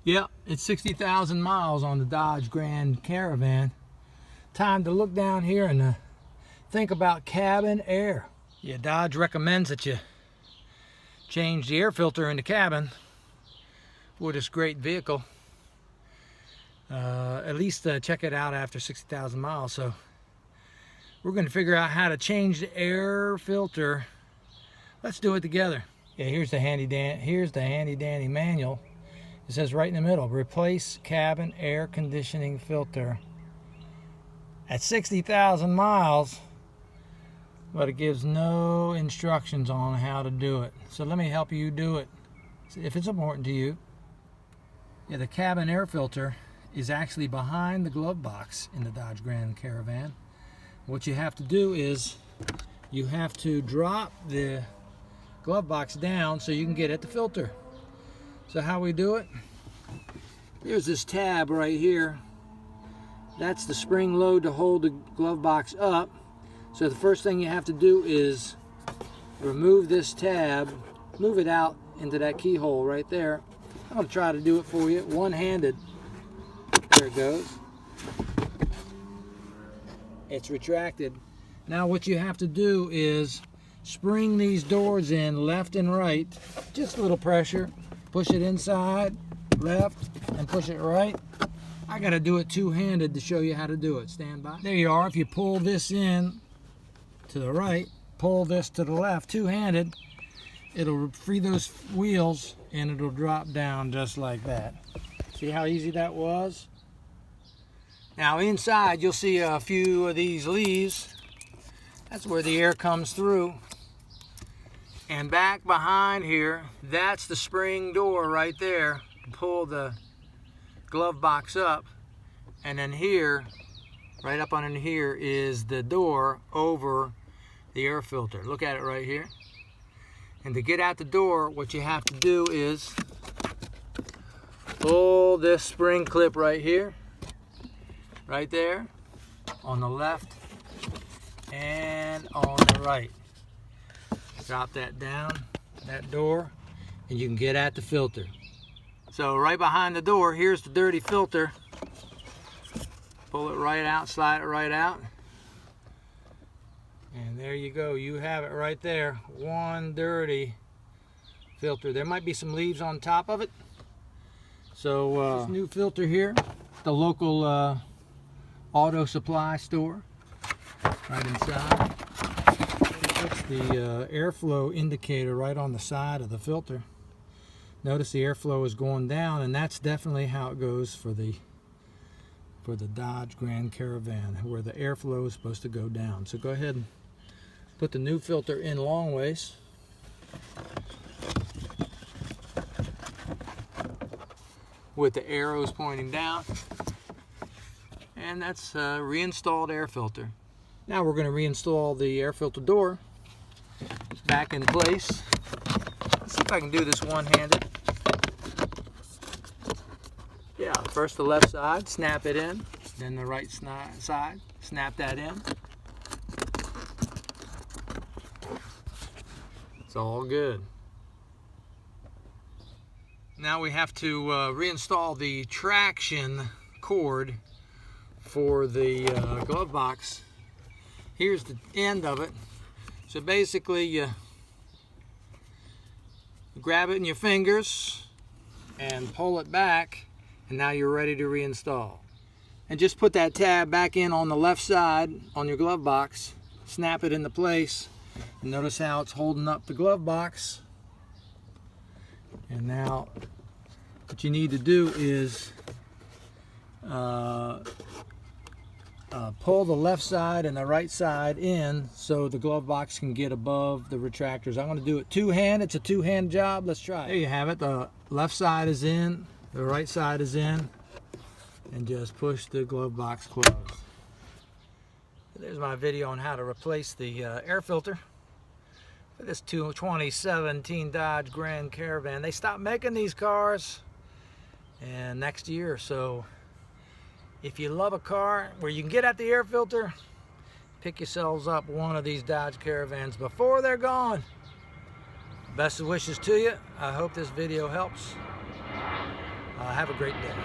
Yep, it's 60,000 miles on the Dodge Grand Caravan. Time to look down here and think about cabin air. Yeah, Dodge recommends that you change the air filter in the cabin for this great vehicle. At least check it out after 60,000 miles. So we're going to figure out how to change the air filter. Let's do it together. Yeah, here's the handy dandy manual. It says right in the middle, replace cabin air conditioning filter at 60,000 miles, but it gives no instructions on how to do it. So let me help you do it if it's important to you. Yeah, the cabin air filter is actually behind the glove box in the Dodge Grand Caravan. What you have to do is you have to drop the glove box down so you can get at the filter. So how we do it, there's this tab right here. That's the spring load to hold the glove box up. So the first thing you have to do is remove this tab, move it out into that keyhole right there. I'm going to try to do it for you one-handed. There it goes. It's retracted. Now what you have to do is spring these doors in left and right. Just a little pressure. Push it inside, left, and push it right. I gotta do it two-handed to show you how to do it. Stand by. There you are. If you pull this in to the right, pull this to the left, two-handed, it'll free those wheels and it'll drop down just like that. See how easy that was? Now inside you'll see a few of these leaves. That's where the air comes through. And back behind here, that's the spring door right there to pull the glove box up. And then here, right up under here, is the door over the air filter. Look at it right here. And to get out the door, what you have to do is pull this spring clip right here, right there, on the left and on the right. Drop that down, that door, and you can get at the filter. So right behind the door, here's the dirty filter. Pull it right out, slide it right out. And there you go, you have it right there. One dirty filter. There might be some leaves on top of it. So this new filter here, the local auto supply store, right inside. Puts the airflow indicator right on the side of the filter. Notice the airflow is going down, and that's definitely how it goes for the Dodge Grand Caravan, where the airflow is supposed to go down. So go ahead and put the new filter in long ways. With the arrows pointing down. And that's a reinstalled air filter. Now we're going to reinstall the air filter door back in place. Let's see if I can do this one-handed. Yeah, first the left side, snap it in. Then the right side, snap that in. It's all good. Now we have to reinstall the traction cord for the glove box. Here's the end of it. So basically you grab it in your fingers and pull it back, and now you're ready to reinstall. And just put that tab back in on the left side on your glove box, snap it into place, and notice how it's holding up the glove box. And now what you need to do is pull the left side and the right side in so the glove box can get above the retractors. I'm going to do it two-hand. It's a two-hand job. Let's try it. There you have it. The left side is in, the right side is in, and just push the glove box closed. There's my video on how to replace the air filter for this 2017 Dodge Grand Caravan. They stopped making these cars and next year or so. If you love a car where you can get at the air filter, pick yourselves up one of these Dodge Caravans before they're gone. Best of wishes to you. I hope this video helps. Have a great day.